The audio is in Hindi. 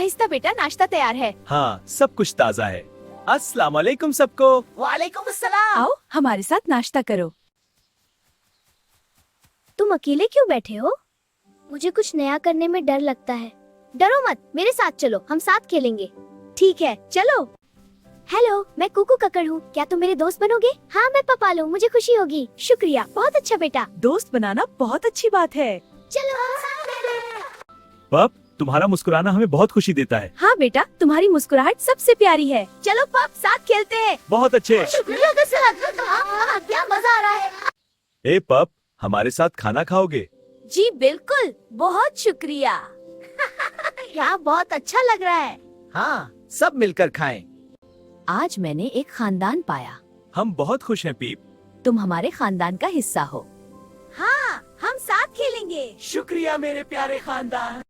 आहिस्ता बेटा, नाश्ता तैयार है। हाँ, सब कुछ ताज़ा है। अस्सलाम वालेकुम सबको। वालेकुम अस्सलाम। आओ हमारे साथ नाश्ता करो। तुम अकेले क्यों बैठे हो? मुझे कुछ नया करने में डर लगता है। डरो मत, मेरे साथ चलो, हम साथ खेलेंगे। ठीक है, चलो। हेलो, मैं कुकू कक्कड़ हूँ। क्या तुम मेरे दोस्त बनोगे? हाँ, मैं पपालू, मुझे खुशी होगी। शुक्रिया, बहुत अच्छा बेटा। दोस्त बनाना बहुत अच्छी बात है। चलो हम साथ खेलें। पप, तुम्हारा मुस्कुराना हमें बहुत खुशी देता है। हाँ बेटा, तुम्हारी मुस्कुराहट सबसे प्यारी है। चलो पप, साथ खेलते हैं। बहुत अच्छे। शुक्रिया के साथ। क्या मजा आ रहा है। ए पप, हमारे साथ खाना खाओगे? जी बिल्कुल, बहुत शुक्रिया। यहाँ बहुत अच्छा लग रहा है। हाँ, सब मिलकर खाएं। आज मैंने एक खानदान पाया। हम बहुत खुश हैं पीप। तुम हमारे खानदान का हिस्सा हो। हाँ, हम साथ खेलेंगे। शुक्रिया मेरे प्यारे खानदान।